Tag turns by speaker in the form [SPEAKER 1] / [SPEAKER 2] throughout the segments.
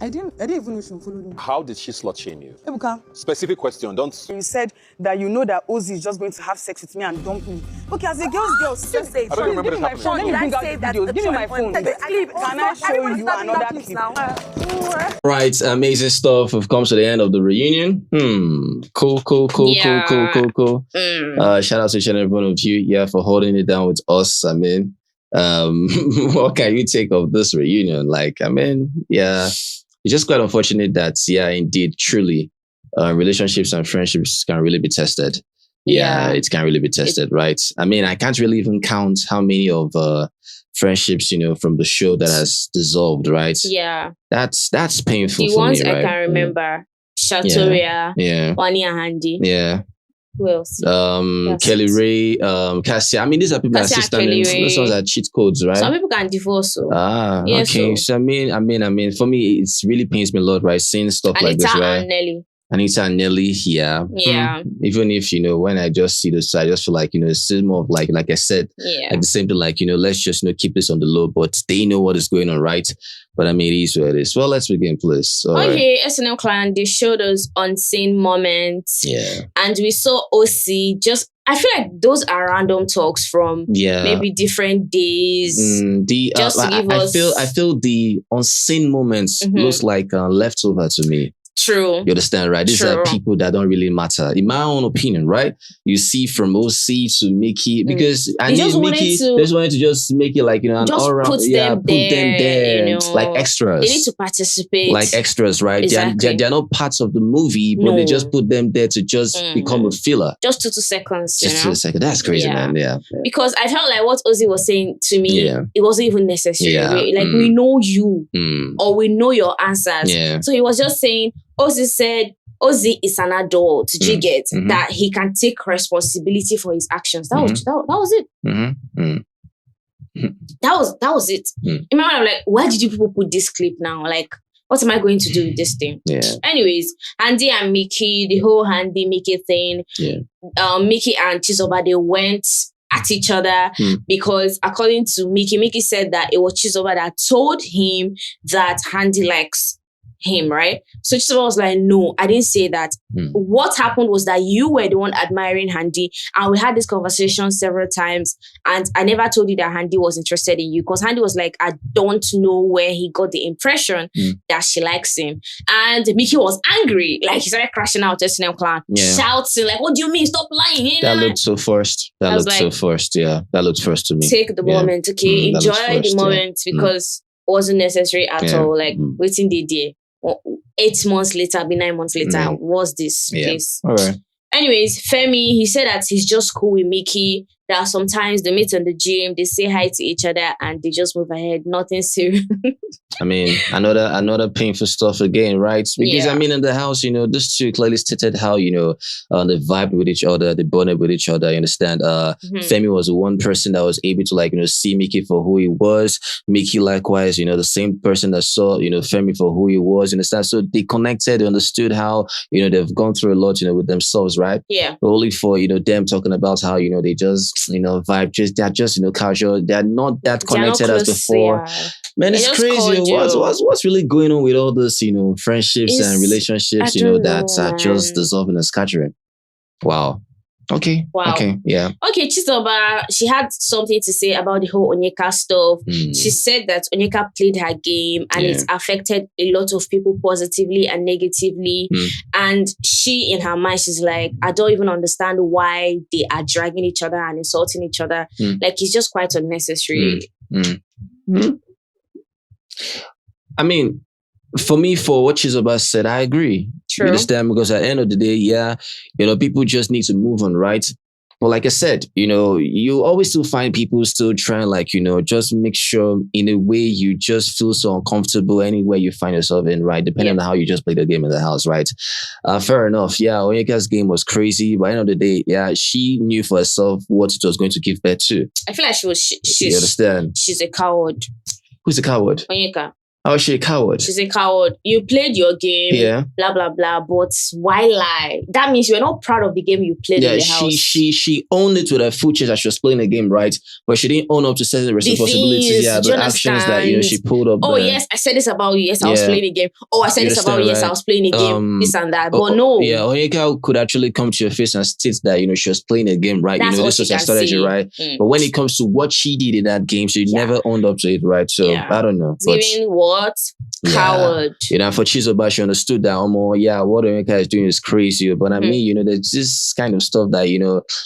[SPEAKER 1] I didn't even know she followed me.
[SPEAKER 2] How did she slut shame you?
[SPEAKER 1] Ebuka,
[SPEAKER 2] Specific question, don't...
[SPEAKER 1] you said that you know that Ozzy is just going to have sex with me and dump me. Okay, as a girl, just say it.
[SPEAKER 2] I don't remember
[SPEAKER 1] Give me my phone. Let me bring out the videos. Give me my phone. Can I show you another clip?
[SPEAKER 3] Right, amazing stuff. We've come to the end of the reunion. Cool. Shout out to each and every one of you, for holding it down with us. I mean, what can you take of this reunion? Like, I mean, it's just quite unfortunate that, indeed, truly, relationships and friendships can really be tested. It can really be tested, right? I mean, I can't really even count how many of friendships, from the show that has dissolved, right?
[SPEAKER 4] Yeah.
[SPEAKER 3] That's painful
[SPEAKER 4] the
[SPEAKER 3] for
[SPEAKER 4] ones
[SPEAKER 3] me, right?
[SPEAKER 4] I can remember. Shatoria, WANNI and ONYEKA.
[SPEAKER 3] Yeah.
[SPEAKER 4] Who else?
[SPEAKER 3] Kelly Ray, Cassia. I mean, these are people that sister names. Those ones are cheat codes, right?
[SPEAKER 4] Some people can divorce. So.
[SPEAKER 3] Okay. So I mean, for me, it really pains me a lot, right? Seeing stuff like this, right?
[SPEAKER 4] And Nelly.
[SPEAKER 3] Anita and Nelly,
[SPEAKER 4] Yeah.
[SPEAKER 3] Even if, when I just see this, I just feel like, it's still more of like I said, like the same thing, like, let's just, keep this on the low, but they know what is going on, right? But I mean, it is what it is. Well, let's begin, please.
[SPEAKER 4] Okay, SNL Clan, they showed us unseen moments.
[SPEAKER 3] Yeah.
[SPEAKER 4] And we saw OC I feel like those are random talks from maybe different days.
[SPEAKER 3] I feel the unseen moments looks like leftover to me.
[SPEAKER 4] True.
[SPEAKER 3] You understand, right? These are people that don't really matter. In my own opinion, right? You see from OC to Mickey, because Mickey just wanted to just make it like, an all-round, put them there. Like extras.
[SPEAKER 4] They need to participate.
[SPEAKER 3] Like extras, right?
[SPEAKER 4] Exactly.
[SPEAKER 3] They're not parts of the movie, but they just put them there to just become a filler.
[SPEAKER 4] Just 2 seconds.
[SPEAKER 3] Just 2 seconds. That's crazy, man. Yeah.
[SPEAKER 4] Because I felt like what Ozzy was saying to me, it wasn't even necessary.
[SPEAKER 3] Yeah.
[SPEAKER 4] Like, we know you, or we know your answers.
[SPEAKER 3] Yeah.
[SPEAKER 4] So he was just saying, Ozzy said, Ozzy is an adult, that he can take responsibility for his actions. That was it. That was it. In my mind, I'm like, why did you people put this clip now? Like, what am I going to do with this thing?
[SPEAKER 3] Yeah.
[SPEAKER 4] Anyways, Andy and Mickey, the whole Andy Mickey thing. Yeah. Mickey and Chizoba, they went at each other because according to Mickey said that it was Chizoba that told him that Andy likes him, right? So Chizoba was like, no, I didn't say that. What happened was that you were the one admiring Handy, and we had this conversation several times, and I never told you that Handy was interested in you, because Handy was like, I don't know where he got the impression that she likes him. And Mickey was angry, like he started crashing out at SNL Clan, shouting like, what do you mean? Stop lying.
[SPEAKER 3] That looked so forced. That looked so forced. Yeah, that looked forced to me.
[SPEAKER 4] Take the moment, okay? Enjoy the moment, because it wasn't necessary at all. Like, waiting the day. 8 months later, 9 months later, was this case.
[SPEAKER 3] All right.
[SPEAKER 4] Anyways, Femi, he said that he's just cool with Mickey, that sometimes they meet in the gym, they say hi to each other, and they just move ahead. Nothing serious.
[SPEAKER 3] I mean, another painful stuff again, right? Because I mean, in the house, these two clearly stated how, they vibe with each other, they bonded with each other. You understand? Femi was the one person that was able to see Mickey for who he was. Mickey likewise, the same person that saw, Femi for who he was. You understand? So they connected, they understood how, they've gone through a lot, with themselves, right?
[SPEAKER 4] Yeah.
[SPEAKER 3] Only for, them talking about how, they just, vibe, they're just, casual. They're not that connected as before. Yeah. Man, it's crazy. What's really going on with all this, friendships and relationships, that are just dissolving and scattering? Wow. Okay.
[SPEAKER 4] Wow.
[SPEAKER 3] Okay. Yeah.
[SPEAKER 4] Okay, Chizoba, she had something to say about the whole ONYEKA stuff. She said that ONYEKA played her game and it affected a lot of people positively and negatively. And she, in her mind, she's like, I don't even understand why they are dragging each other and insulting each other. Like, it's just quite unnecessary.
[SPEAKER 3] I mean, for me, for what Chizoba said, I agree.
[SPEAKER 4] True.
[SPEAKER 3] You understand? Because at the end of the day, people just need to move on, right? But like I said, you always still find people still trying, just make sure in a way you just feel so uncomfortable anywhere you find yourself in, right? Depending on how you just play the game in the house, right? Fair enough. Yeah, Onyeka's game was crazy. But at the end of the day, she knew for herself what it was going to give birth to.
[SPEAKER 4] I feel like
[SPEAKER 3] you understand?
[SPEAKER 4] She's a coward.
[SPEAKER 3] Who's a coward?
[SPEAKER 4] ONYEKA.
[SPEAKER 3] How is she a coward?
[SPEAKER 4] She's a coward. You played your game, blah blah blah. But why lie? That means you're not proud of the game you played in the house.
[SPEAKER 3] She owned it with her full chest that she was playing the game, right? But she didn't own up to certain responsibilities. The actions that she pulled up.
[SPEAKER 4] Oh yes, I said this about you. Yes, I was playing the game. Oh, I said this about you. Yes, I was playing the game. This and that. But no.
[SPEAKER 3] Yeah, Onyeka could actually come to your face and state that she was playing a game, right?
[SPEAKER 4] That's
[SPEAKER 3] this was her strategy, right? But when it comes to what she did in that game, she never owned up to it, right? So I don't know.
[SPEAKER 4] Giving what? Coward.
[SPEAKER 3] For Chizoba, she understood that what Onyeka is doing is crazy. But I mean, there's this kind of stuff that,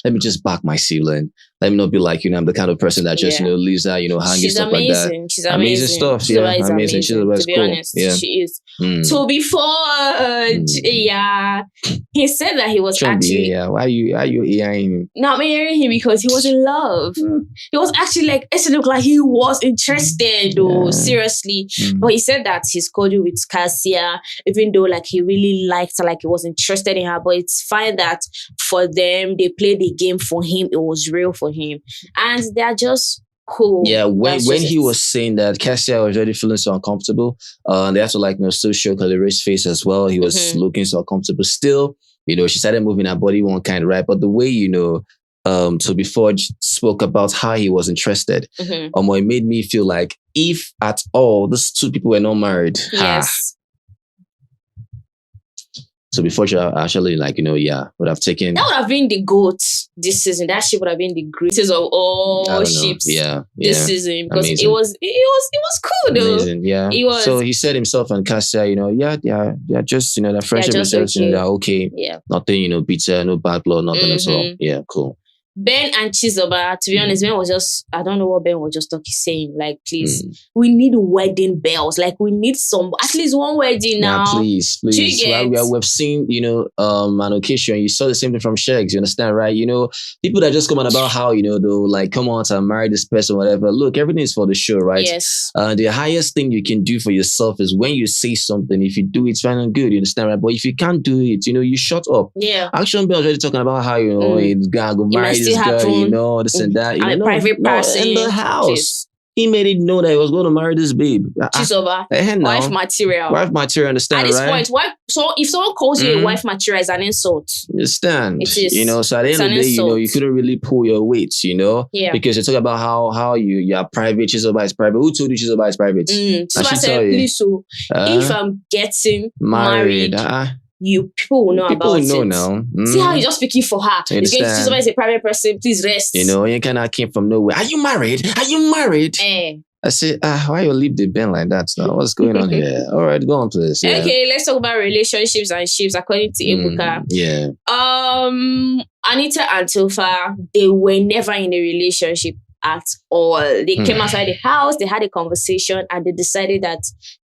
[SPEAKER 3] let me just back my ceiling. Let me not be like, I'm the kind of person that just, leaves that, hanging stuff like that.
[SPEAKER 4] She's amazing.
[SPEAKER 3] Stuff.
[SPEAKER 4] Chizoba is
[SPEAKER 3] amazing. Chizoba is
[SPEAKER 4] cool. To be honest, she is. So before, he said that he was actually...
[SPEAKER 3] Why are you hearing him?
[SPEAKER 4] No, I'm hearing him because he was in love. He was actually like, it looked like he was interested though, seriously. But he said that he's cordial with Cassia, even though like he really liked her, like he was interested in her. But it's fine that for them, they played the game for him. It was real for him. And they're just cool.
[SPEAKER 3] Yeah, when he was saying that, Cassia was already feeling so uncomfortable. They had to still show Kalira's face as well. He was looking so uncomfortable. Still, she started moving her body one kind, right? But the way, so before spoke about how he was interested, it made me feel like if at all these two people were not married,
[SPEAKER 4] yes.
[SPEAKER 3] So before you actually would have taken...
[SPEAKER 4] That would have been the GOAT this season. That ship would have been the greatest of all ships this season. Because
[SPEAKER 3] amazing.
[SPEAKER 4] it was cool though.
[SPEAKER 3] Amazing, yeah.
[SPEAKER 4] It was.
[SPEAKER 3] So he said himself and Cassia, they're just, the friendship is okay. They're okay.
[SPEAKER 4] Yeah.
[SPEAKER 3] Nothing, bitter, no bad blood, nothing at all. Yeah, cool.
[SPEAKER 4] Ben and Chizoba, to be honest, Ben was just, I don't know what Ben was just saying. Like, please, we need wedding bells. Like, we need at least one wedding now.
[SPEAKER 3] Yeah, please. We've seen, an occasion, you saw the same thing from Shegs, you understand, right? People that just come on about how, they'll like, come on to marry this person, whatever. Look, everything is for the show, right?
[SPEAKER 4] Yes.
[SPEAKER 3] The highest thing you can do for yourself is when you say something, if you do it, it's fine and good, you understand, right? But if you can't do it, you shut up.
[SPEAKER 4] Yeah.
[SPEAKER 3] Action Bell already talking about how, it's gonna go marry this girl, this and that.
[SPEAKER 4] And a private person.
[SPEAKER 3] In the house. He made it know that he was going to marry this babe.
[SPEAKER 4] Chizoba. Wife material.
[SPEAKER 3] Wife material, understand, right?
[SPEAKER 4] At this point, so if someone calls you a wife material, it's an insult.
[SPEAKER 3] Understand.
[SPEAKER 4] It is.
[SPEAKER 3] So at the end of the day, you couldn't really pull your weight,
[SPEAKER 4] Yeah.
[SPEAKER 3] Because you talk about how you're private, Chizoba is private. Who told you Chizoba is private?
[SPEAKER 4] Chizoba said, please, so if I'm getting married, people will know about it.
[SPEAKER 3] People will know now.
[SPEAKER 4] See how he's just speaking for her. He's going to Chizoba is a private person. Please rest.
[SPEAKER 3] You kind of came from nowhere. Are you married? I said, why you leave the Ben like that now? What's going on here? All right, go on, please. Yeah.
[SPEAKER 4] Okay, let's talk about relationships and ships according to Ebuka.
[SPEAKER 3] Yeah.
[SPEAKER 4] Anita and Tofa, they were never in a relationship at all. They came outside the house, they had a conversation, and they decided that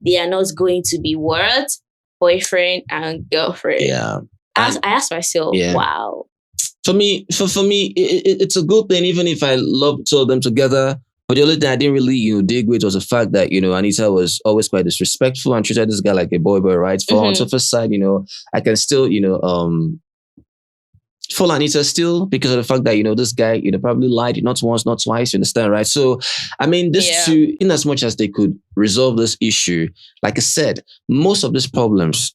[SPEAKER 4] they are not going to be boyfriend and girlfriend.
[SPEAKER 3] Yeah.
[SPEAKER 4] I asked myself, wow.
[SPEAKER 3] For me, it's a good thing, even if I love two of them together. But the only thing I didn't really, dig with was the fact that, Anita was always quite disrespectful and treated this guy like a boy, right? On Tofa's side, I can still, follow Anita still because of the fact that, this guy, probably lied not once, not twice, you understand, right? So, I mean, these two, in as much as they could resolve this issue, like I said, most of these problems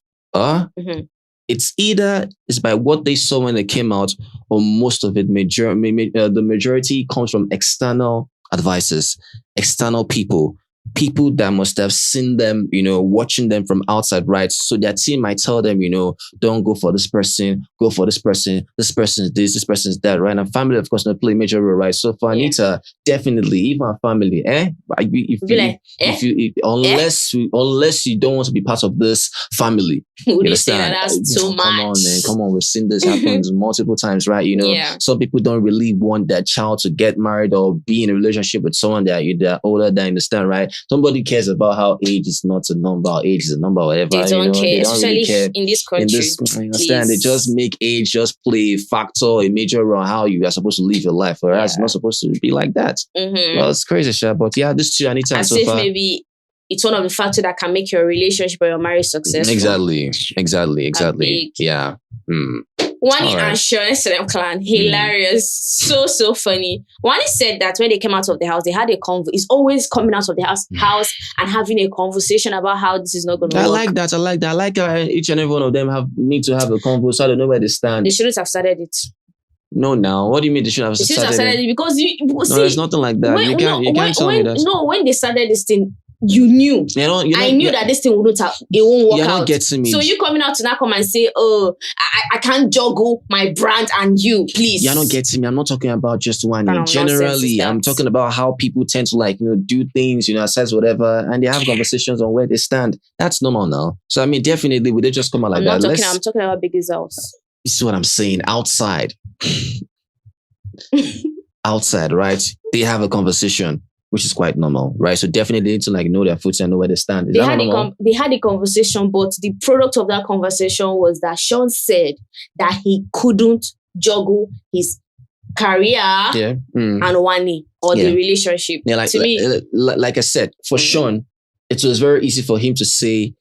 [SPEAKER 3] it's by what they saw when they came out, or most of it, the majority comes from external advisors, external people that must have seen them, watching them from outside, right? So their team might tell them, don't go for this person, go for this person is this person is that, right? And family, of course, not play a major role, right? So for Anita, definitely, even our family, unless you don't want to be part of this family, you understand?
[SPEAKER 4] That's too much.
[SPEAKER 3] Come on, man, come on. We've seen this happen multiple times, right? Some people don't really want their child to get married or be in a relationship with someone that they're older than, understand, right? Somebody cares about how age is not a number, age is a number, whatever.
[SPEAKER 4] They don't care, especially really care. In this country.
[SPEAKER 3] You understand? They just make age just play a factor, a major role on how you are supposed to live your life, whereas it's not supposed to be like that. Well, it's crazy, Sha. But this two, Anita and Tofa.
[SPEAKER 4] Maybe it's one of the factors that can make your relationship or your marriage successful.
[SPEAKER 3] Exactly. Yeah.
[SPEAKER 4] Wani and Shaun SLM clan, hilarious, so funny. Wani said that when they came out of the house, they had a convo. It's always coming out of the house and having a conversation about how this is not going to work.
[SPEAKER 3] I like that. I like how each and every one of them need to have a convo, so I don't know where they stand.
[SPEAKER 4] They shouldn't have started it.
[SPEAKER 3] No, now what do you mean they should have started
[SPEAKER 4] it? Because
[SPEAKER 3] no, there's nothing like that. You can't tell me that.
[SPEAKER 4] No, when they started this thing, you knew. I knew that this thing won't work out.
[SPEAKER 3] You're not getting me.
[SPEAKER 4] So you coming out to now come and say, oh, I can't juggle my brand and you, please.
[SPEAKER 3] You're not getting me. I'm not talking about just one. Generally, I'm talking about how people tend to do things, assess whatever, and they have conversations on where they stand. That's normal now. So I mean, definitely, would they just come out like that?
[SPEAKER 4] I'm talking about Biggie's house.
[SPEAKER 3] This is what I'm saying. Outside. Outside, right? They have a conversation, which is quite normal, right? So definitely need to know their foots and know where they stand.
[SPEAKER 4] They had a conversation, but the product of that conversation was that Shaun said that he couldn't juggle his career and Wani or the relationship.
[SPEAKER 3] Yeah, to me, like I said, for Shaun, it was very easy for him to say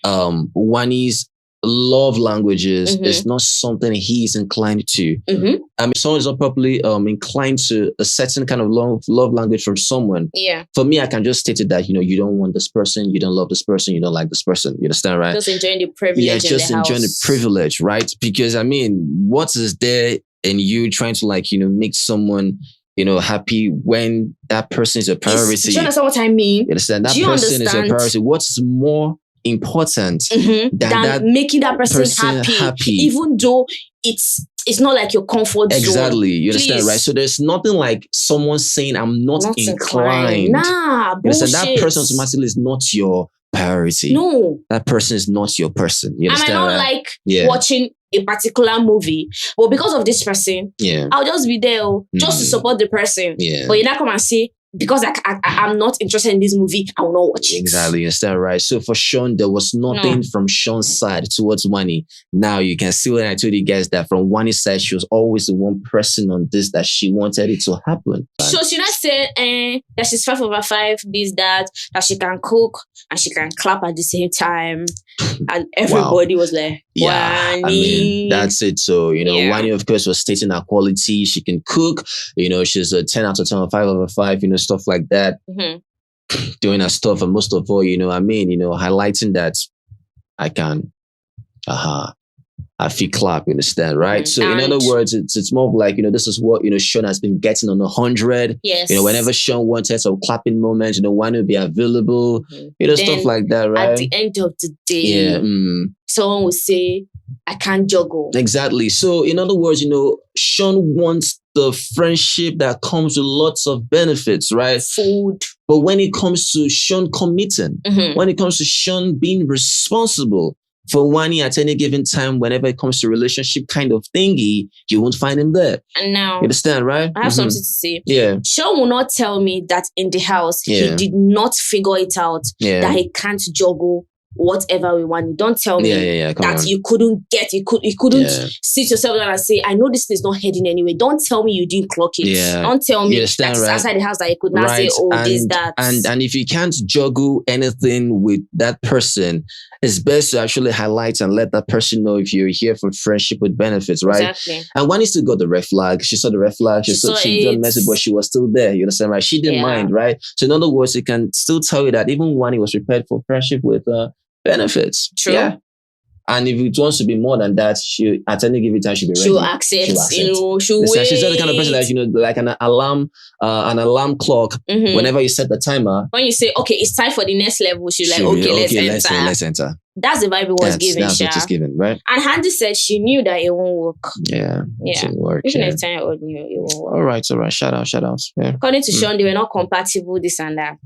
[SPEAKER 3] Wani's love languages is not something he's inclined to. I mean, someone is not properly inclined to a certain kind of love language from someone.
[SPEAKER 4] Yeah.
[SPEAKER 3] For me, I can just state it that, you don't want this person, you don't love this person, you don't like this person. You understand, right?
[SPEAKER 4] Just enjoying the privilege.
[SPEAKER 3] Yeah, just enjoying the privilege, right? Because, I mean, what is there in you trying to, make someone happy when that person is a priority?
[SPEAKER 4] Do you understand what I mean?
[SPEAKER 3] You understand? That person is a priority. What's more important than making that person happy,
[SPEAKER 4] even though it's not like your comfort zone.
[SPEAKER 3] Exactly, you understand, right? So there's nothing like someone saying I'm not inclined.
[SPEAKER 4] Nah, bullshit.
[SPEAKER 3] That person automatically is not your priority.
[SPEAKER 4] No,
[SPEAKER 3] that person is not your person. You understand?
[SPEAKER 4] I might not watching a particular movie, but because of this person, I'll just be there just to support the person. But you're not come and say, because I'm not interested in this movie, I will not watch it.
[SPEAKER 3] Exactly, you understand, right? So for Shaun, there was nothing from Shaun's side towards Wani. Now you can see when I told you guys that from Wani's side, she was always the one pressing on this, that she wanted it to happen.
[SPEAKER 4] So she not said that she's 5/5, this, that she can cook and she can clap at the same time. And everybody was like,
[SPEAKER 3] Wani. I mean, that's it. So, Wani, of course, was stating her quality. She can cook. She's a 10 out of 10 or 5/5, stuff like that. Doing her stuff. And most of all, highlighting that I can, I feel clap, you understand, right? So in other words, it's more like, this is what, Shaun has been getting on 100.
[SPEAKER 4] Yes.
[SPEAKER 3] Whenever Shaun wanted some clapping moments, Wani will be available, then, stuff like that, right?
[SPEAKER 4] At the end of the day, someone will say, I can't juggle.
[SPEAKER 3] Exactly. So in other words, Shaun wants the friendship that comes with lots of benefits, right?
[SPEAKER 4] Food.
[SPEAKER 3] But when it comes to Shaun committing, when it comes to Shaun being responsible for Wani at any given time, whenever it comes to relationship kind of thingy, you won't find him there.
[SPEAKER 4] And now,
[SPEAKER 3] you understand, right?
[SPEAKER 4] I have something to say.
[SPEAKER 3] Yeah.
[SPEAKER 4] Shaun will not tell me that in the house, he did not figure it out, that he can't juggle whatever we want. Don't tell me that you couldn't sit yourself down and say, I know this is not heading anyway. Don't tell me you didn't clock it. Don't tell me that's outside the house that you could not say, this, that.
[SPEAKER 3] And if you can't juggle anything with that person, it's best to actually highlight and let that person know if you're here for friendship with benefits, right?
[SPEAKER 4] Exactly.
[SPEAKER 3] And Wani still got the red flag. She saw the red flag. She didn't mess it, but she was still there. You understand, right? She didn't mind, right? So in other words, it can still tell you that even Wani was prepared for friendship with benefits.
[SPEAKER 4] True.
[SPEAKER 3] Yeah. And if it wants to be more than that, she at any given time she'll be ready.
[SPEAKER 4] She'll accept. She'll wait.
[SPEAKER 3] She's not the kind of person that like an alarm clock. Whenever you set the timer,
[SPEAKER 4] when you say, okay, it's time for the next level, she's like, okay, let's enter. That's the vibe it was given.
[SPEAKER 3] That's what it's given, right?
[SPEAKER 4] And Handy said she knew that it won't work.
[SPEAKER 3] Yeah. It won't work.
[SPEAKER 4] Even a 10-year-old knew it won't work.
[SPEAKER 3] All right. Shout out. Yeah.
[SPEAKER 4] According to Shaun, they were not compatible, this and that.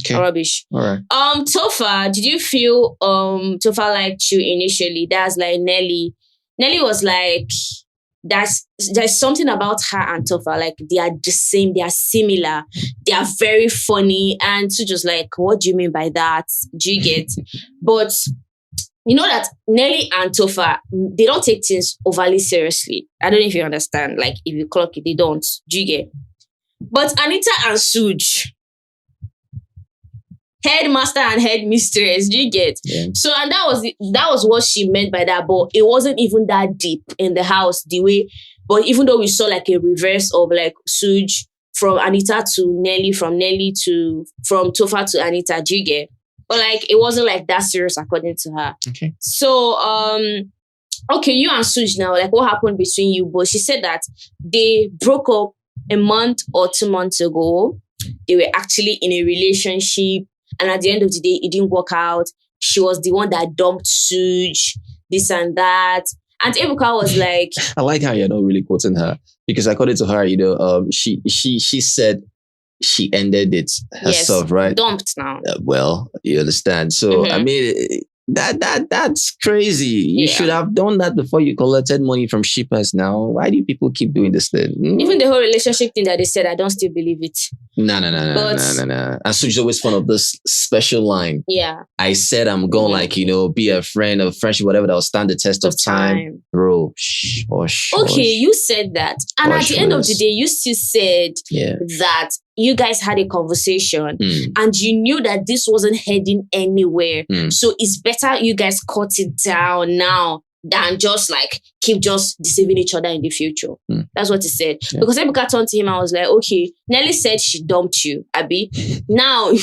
[SPEAKER 3] Okay.
[SPEAKER 4] Rubbish.
[SPEAKER 3] All right.
[SPEAKER 4] Topher, did you feel Topher liked you initially? That's like Nelly. Nelly was like, there's something about her and Topher, like they are the same, they are similar, they are very funny, and so just like, what do you mean by that? Do you get? But you know that Nelly and Topher, they don't take things overly seriously. I don't know if you understand. Like if you clock it, they don't. Do you get? But Anita and Suj, headmaster and headmistress. Do you get?
[SPEAKER 3] Yeah.
[SPEAKER 4] So, and that was what she meant by that. But it wasn't even that deep in the house, the way. But even though we saw like a reverse of like Suj from Anita to Nelly, from Tofa to Anita, do you get? But like it wasn't like that serious according to her.
[SPEAKER 3] Okay.
[SPEAKER 4] So okay, you and Suj now, like what happened between you both? She said that they broke up a month or 2 months ago. They were actually in a relationship, and at the end of the day, it didn't work out. She was the one that dumped Suj, this and that. And Ebuka was like,
[SPEAKER 3] I like how you're not really quoting her, because according to her, she said she ended it herself,
[SPEAKER 4] yes,
[SPEAKER 3] right?
[SPEAKER 4] Dumped now.
[SPEAKER 3] Well, you understand. So I mean, that's crazy. You should have done that before you collected money from shippers. Now, why do people keep doing this thing?
[SPEAKER 4] Even the whole relationship thing that they said, I don't still believe it.
[SPEAKER 3] No. And Suji's always fond of this special line.
[SPEAKER 4] Yeah.
[SPEAKER 3] I said I'm going be a friend, a friendship, whatever that will stand the test of time. Bro,
[SPEAKER 4] okay, you said that. And at the end of the day, you still said that you guys had a conversation and you knew that this wasn't heading anywhere. So it's better you guys cut it down now than just like keep just deceiving each other in the future. That's what he said. Yeah. Because Ebuka turned to him, I was like, okay, Nelly said she dumped you, Abi. Now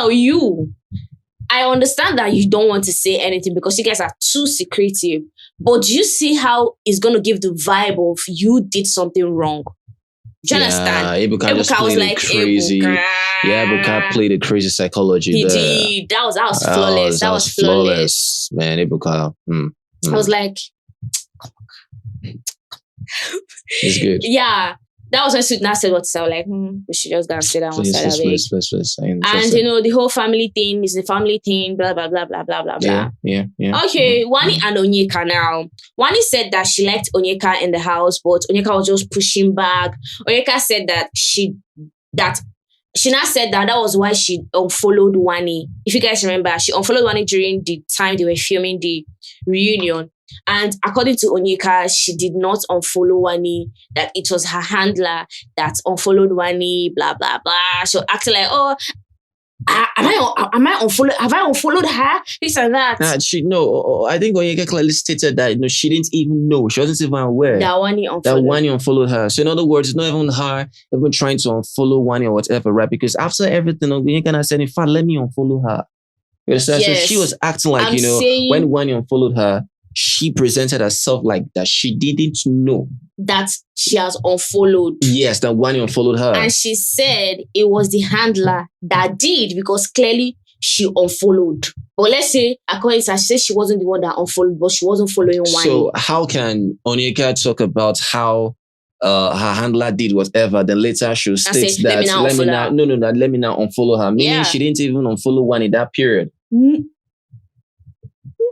[SPEAKER 4] you, I understand that you don't want to say anything because you guys are too secretive. But do you see how it's going to give the vibe of you did something wrong? Do you understand?
[SPEAKER 3] Ebuka was like crazy. Ebuka played a crazy psychology.
[SPEAKER 4] He did. That was flawless. That was flawless.
[SPEAKER 3] Man, Ebuka.
[SPEAKER 4] I was like,
[SPEAKER 3] it's good.
[SPEAKER 4] Yeah. That was when Sudna said what to say. I was like, we should just go and sit down one side of it.
[SPEAKER 3] Please.
[SPEAKER 4] And the whole family thing is the family thing, blah, blah, blah, blah, blah, blah, blah.
[SPEAKER 3] Yeah.
[SPEAKER 4] Okay, WANNI and ONYEKA now. WANNI said that she liked ONYEKA in the house, but ONYEKA was just pushing back. ONYEKA said that she now said that was why she unfollowed WANNI. If you guys remember, she unfollowed WANNI during the time they were filming the reunion. And according to ONYEKA, she did not unfollow WANNI, that it was her handler that unfollowed WANNI, blah, blah, blah. So acting like, have I unfollowed her? This and that.
[SPEAKER 3] I think ONYEKA clearly stated that she didn't even know. She wasn't even aware
[SPEAKER 4] that WANNI unfollowed
[SPEAKER 3] her. So in other words, it's not even her even trying to unfollow WANNI or whatever, right? Because after everything, ONYEKA said, in fact, let me unfollow her. You understand?
[SPEAKER 4] Yes.
[SPEAKER 3] So she was acting like, when WANNI unfollowed her, she presented herself like that. She didn't know
[SPEAKER 4] that she has unfollowed.
[SPEAKER 3] Yes, that WANNI unfollowed her.
[SPEAKER 4] And she said it was the handler that did, because clearly she unfollowed. But let's say, according to her, she said she wasn't the one that unfollowed, but she wasn't following WANNI.
[SPEAKER 3] So how can ONYEKA talk about how her handler did whatever, then later she'll state that let me now unfollow her. Meaning she didn't even unfollow WANNI that period.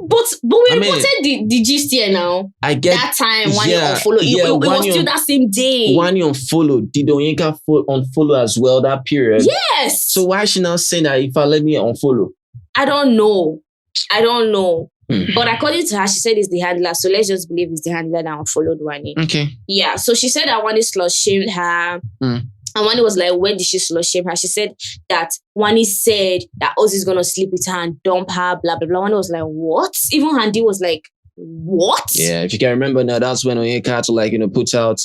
[SPEAKER 4] But we reported the gist here now. I get that time WANNI unfollowed. It was still that same day.
[SPEAKER 3] WANNI unfollowed. Did ONYEKA unfollow as well that period?
[SPEAKER 4] Yes.
[SPEAKER 3] So why is she now saying that if I let me unfollow?
[SPEAKER 4] I don't know. But according to her, she said it's the handler. So let's just believe it's the handler that unfollowed WANNI.
[SPEAKER 3] Okay.
[SPEAKER 4] Yeah. So she said that WANNI slut-shamed her. And WANNI was like, when did she slut-shame her? She said that WANNI said that Ozzy's going to sleep with her and dump her, blah, blah, blah. WANNI was like, what? Even Handy was like, what?
[SPEAKER 3] Yeah, if you can remember now, that's when ONYEKA had to put out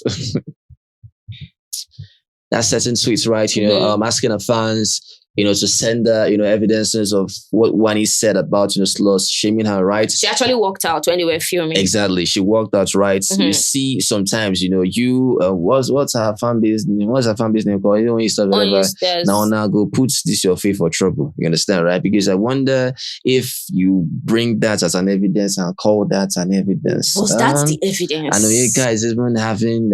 [SPEAKER 3] that certain tweets, right? Asking her fans, to send her, evidences of what WANNI said about, sluts shaming her, right?
[SPEAKER 4] She actually walked out when they were filming.
[SPEAKER 3] Exactly. She walked out, right? You see sometimes, what's her fan base name? What's her fan base name called? Now go put this your face for trouble. You understand, right? Because I wonder if you bring that as an evidence and call that an evidence.
[SPEAKER 4] Was that the evidence?
[SPEAKER 3] And ONYEKA is even having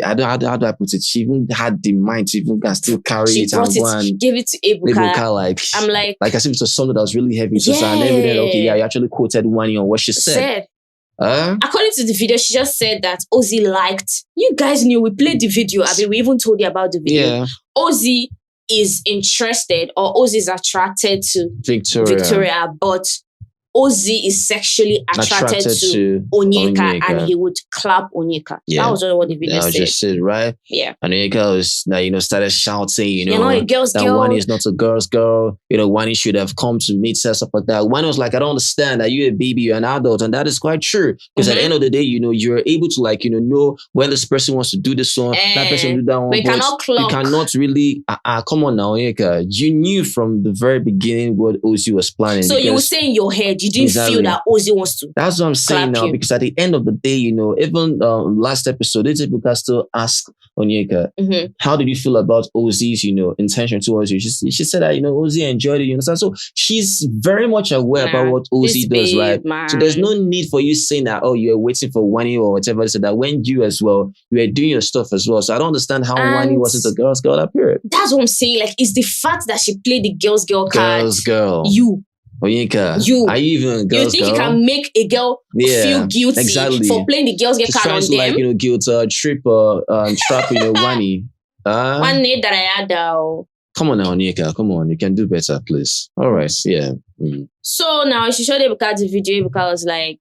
[SPEAKER 3] how do I put it? She even had the mind to even still carry it.
[SPEAKER 4] Give it to Ebuka. I'm like
[SPEAKER 3] as if it was something that was really heavy. So it's an evidence. Okay, you actually quoted WANNI on what she said.
[SPEAKER 4] According to the video, she just said that Ozzy liked. You guys knew, we played the video. We even told you about the video.
[SPEAKER 3] Yeah.
[SPEAKER 4] Ozzy is interested, or Ozzy is attracted to Victoria, but Ozzy is sexually attracted to Onyeka and he would clap Onyeka.
[SPEAKER 3] Yeah.
[SPEAKER 4] That was what the video said.
[SPEAKER 3] Just it, right?
[SPEAKER 4] Yeah.
[SPEAKER 3] And Onyeka was, started shouting,
[SPEAKER 4] You're not a girl's
[SPEAKER 3] that
[SPEAKER 4] girl.
[SPEAKER 3] Wani is not a girl's girl. Wani should have come to meet her, stuff like that. Wani was like, I don't understand that you're a baby, you're an adult. And that is quite true. Because at the end of the day, you're able to know when this person wants to do this one, that person will do that one.
[SPEAKER 4] We cannot clock.
[SPEAKER 3] You cannot really, come on now, Onyeka. You knew from the very beginning what Ozzy was planning.
[SPEAKER 4] So you would say in your head, you didn't feel that Ozzy wants to.
[SPEAKER 3] That's what I'm saying now, because at the end of the day, even last episode, Ebuka still asked Onyeka, how did you feel about Ozzy's, intention towards you? She said that, Ozzy enjoyed it, you understand? So she's very much aware about what Ozzy does, right? Man. So there's no need for you saying that, oh, you're waiting for Wani or whatever, so that when you as well, you are doing your stuff as well. So I don't understand how Wani wasn't a girl's girl that period.
[SPEAKER 4] That's what I'm saying. Like, it's the fact that she played the girl's girl card.
[SPEAKER 3] Girl's girl.
[SPEAKER 4] You.
[SPEAKER 3] Onyeka, are you even a girl's girl?
[SPEAKER 4] You think you can make a girl feel guilty for playing the girl's girl card on them?
[SPEAKER 3] To guilt trip trap Wani.
[SPEAKER 4] One need that I had.
[SPEAKER 3] Come on now, Onyeka. Come on, you can do better, please. All right, yeah.
[SPEAKER 4] So now she showed Ebuka the video. Ebuka was like,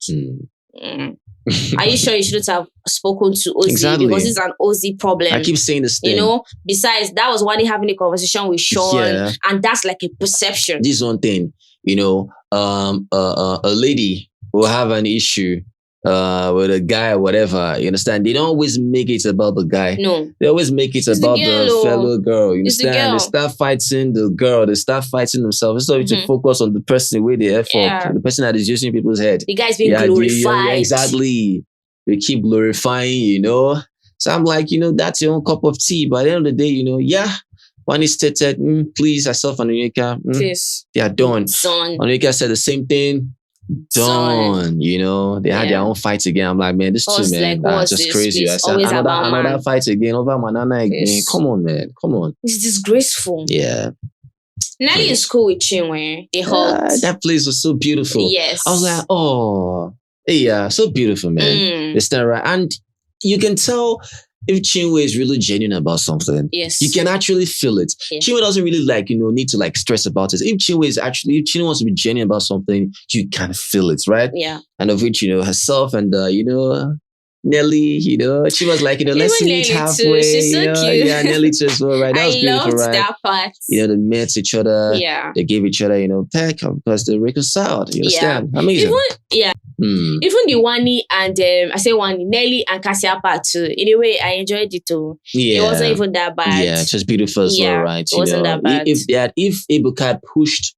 [SPEAKER 4] are you sure you shouldn't have spoken to Ozzy?
[SPEAKER 3] Exactly.
[SPEAKER 4] Because it's an Ozzy problem.
[SPEAKER 3] I keep saying this thing.
[SPEAKER 4] Besides, that was Wani having a conversation with Shaun, and that's like a perception.
[SPEAKER 3] This one thing, a lady will have an issue with a guy or whatever, you understand? They don't always make it about the guy.
[SPEAKER 4] No.
[SPEAKER 3] They always make it about the fellow girl, you understand? They start fighting the girl, they start fighting themselves. It's not to focus on the person where they have for, the person that is using people's head.
[SPEAKER 4] The guy's being glorified.
[SPEAKER 3] Exactly. We keep glorifying, So I'm like, that's your own cup of tea. But at the end of the day, Wani stated, please, myself and Onyeka, they are done. Onyeka said the same thing. Done. They had their own fight again. I'm like, man, this too, man. Just crazy. I said, another fight again over Manana again. Come on, man. Come on.
[SPEAKER 4] It's disgraceful.
[SPEAKER 3] Yeah.
[SPEAKER 4] Nelly is cool with Chinwe. They hugged.
[SPEAKER 3] That place was so beautiful.
[SPEAKER 4] Yes.
[SPEAKER 3] I was like, oh, yeah, so beautiful, man. It's not right. And you can tell if Chinwe is really genuine about something, you can actually feel it. Chinwe doesn't really need to stress about it. If Chinwe wants to be genuine about something, you can feel it, right?
[SPEAKER 4] Yeah.
[SPEAKER 3] And of which, herself and, Nelly, she was like, let's meet halfway.
[SPEAKER 4] She's so cute.
[SPEAKER 3] Yeah, Nelly too as well, right? That was beautiful, right?
[SPEAKER 4] that part.
[SPEAKER 3] They met each other.
[SPEAKER 4] Yeah.
[SPEAKER 3] They gave each other, peck because they reconciled. You understand? Amazing.
[SPEAKER 4] Even the Wani and Nelly and Cassia part too. In a way, I enjoyed it too. Yeah. It wasn't even that bad.
[SPEAKER 3] Yeah, just beautiful as well, right?
[SPEAKER 4] It wasn't that bad.
[SPEAKER 3] If Ebuka had pushed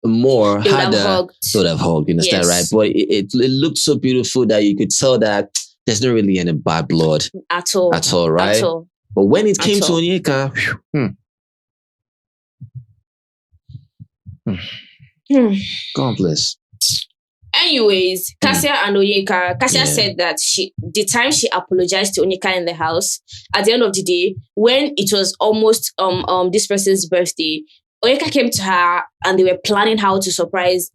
[SPEAKER 3] more harder, would have hugged, you understand, right? But it looked so beautiful that you could tell that there's not really any bad blood
[SPEAKER 4] at all,
[SPEAKER 3] right?
[SPEAKER 4] At all.
[SPEAKER 3] But when it came to Onyeka, God bless.
[SPEAKER 4] Anyways, Cassia and Onyeka, Cassia said that the time she apologized to Onyeka in the house, at the end of the day, when it was almost this person's birthday, Onyeka came to her and they were planning how to surprise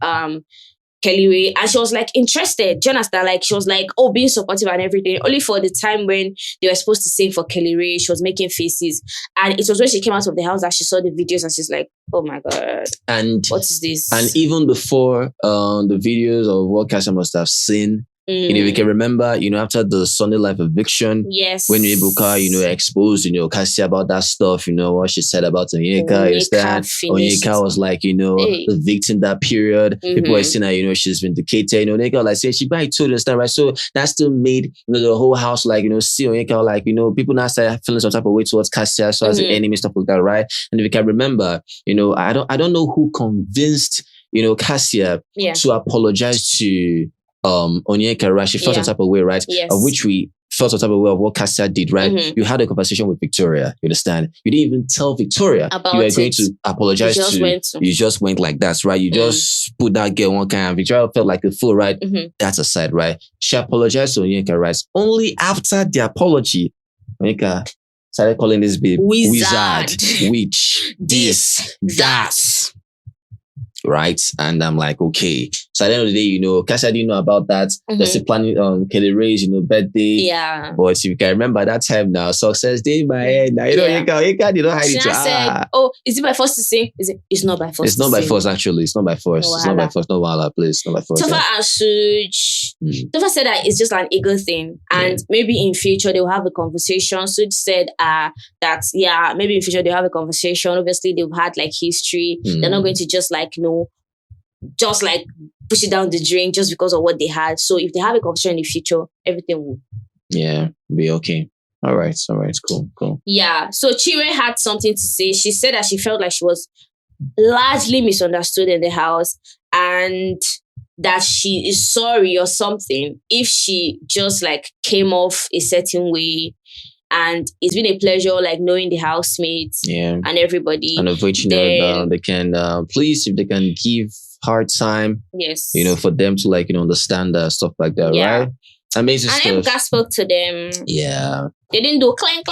[SPEAKER 4] Kelly, and she was interested. Do you understand? She was being supportive and everything. Only for the time when they were supposed to sing for Kelly, she was making faces. And it was when she came out of the house that she saw the videos and she's like, oh my God. And what is this?
[SPEAKER 3] And even before the videos of what Cassia must have seen, we can remember, after the Sunday Life eviction, when Ebuka, exposed, Cassia about that stuff, what she said about Onyeka, Onyeka was the victim that period. People were saying that, she's vindicated. Onyeka, she probably told us that, right? So that still made, the whole house, see Onyeka, people now started feeling some type of way towards Cassia, so as an enemy, stuff like that, right? And if you can remember, I don't know who convinced, Cassia to apologize to Onyeka, right? She felt some type of way, right?
[SPEAKER 4] Yes.
[SPEAKER 3] Of which we felt some type of way of what Cassia did, right? You had a conversation with Victoria, you understand? You didn't even tell Victoria
[SPEAKER 4] about
[SPEAKER 3] you were going to apologize You just went like that, right? You just put that girl one kind. Victoria felt like a fool, right? That's aside, right? She apologized to Onyeka, right? Only after the apology, Onyeka started calling this babe wizard, witch, this, that. Right? And I'm like, okay. So at the end of the day, you know, Kasha didn't know about that. They're still planning Kelly Ray's, you know, birthday.
[SPEAKER 4] Yeah.
[SPEAKER 3] But if you can remember that time now, success day in my head. Now, you know, you can't hide
[SPEAKER 4] She
[SPEAKER 3] it.
[SPEAKER 4] said, oh, is it by force to sing? It's not by force.
[SPEAKER 3] It's not by force, actually. It's not by force.
[SPEAKER 4] No
[SPEAKER 3] it's not by force. No wahala, please. It's not by force.
[SPEAKER 4] Tofa and Suj. Tofa said that it's just an ego thing. And maybe in future they'll have a conversation. Suj said that, maybe in future they'll have a conversation. Obviously, they've had like history. They're not going to just like, you know, just like push it down the drain just because of what they had. So if they have a conversation in the future, everything will
[SPEAKER 3] be okay. All right, cool.
[SPEAKER 4] Yeah. So Chinwe had something to say. She said that she felt like she was largely misunderstood in the house and that she is sorry or something if she just like came off a certain way. And it's been a pleasure, like knowing the housemates and everybody.
[SPEAKER 3] And of which, you know, they can please, if they can give hard time, you know, for them to like, you know, understand stuff like that, right? Amazing stuff.
[SPEAKER 4] And Emka spoke to them.
[SPEAKER 3] Yeah.
[SPEAKER 4] They didn't do clang.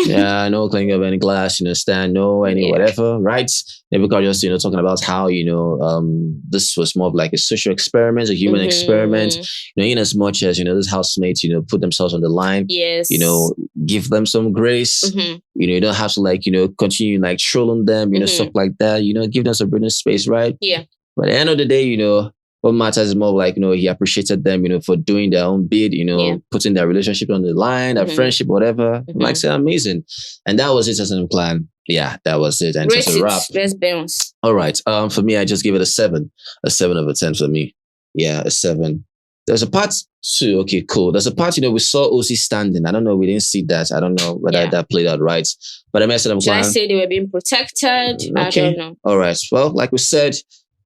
[SPEAKER 3] Yeah, no clang of any glass, you know, stand, no, any whatever, right? Maybe because just, you know, talking about how, you know, this was more of like a social experiment, a human experiment, you know, in as much as, you know, these housemates, you know, put themselves on the line, you know, give them some grace, you know, you don't have to like, you know, continue like trolling them, you know, stuff like that, you know, give them some breathing space, right?
[SPEAKER 4] Yeah.
[SPEAKER 3] But at the end of the day, you know, what matters is more like, you know, he appreciated them, you know, for doing their own bid, you know, putting their relationship on the line, their friendship, whatever. Like, say, amazing. And that was it as a plan. Yeah, that was it. And
[SPEAKER 4] Rate
[SPEAKER 3] just a wrap.
[SPEAKER 4] Let's bounce.
[SPEAKER 3] All right. For me, I just give it a 7. A 7 over 10 for me. Yeah, a 7. There's a part too. Okay, cool. There's a part, you know, we saw Ozzy standing. I don't know. We didn't see that. I don't know whether that played out right. But I mentioned
[SPEAKER 4] Should I say they were being protected? I don't know.
[SPEAKER 3] All right. Well, like we said,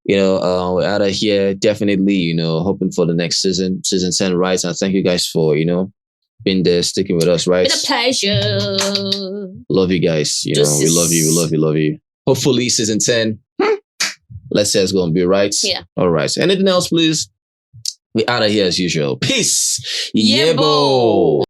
[SPEAKER 3] you know, we're out of here. Definitely, you know, hoping for the next season 10, right? And thank you guys for, you know, being there, sticking with us, right?
[SPEAKER 4] It's a pleasure.
[SPEAKER 3] Love you guys. You know, we love you. Hopefully, season 10, let's say it's going to be right.
[SPEAKER 4] Yeah.
[SPEAKER 3] All right. Anything else, please? We're out of here as usual. Peace.
[SPEAKER 4] Yebo.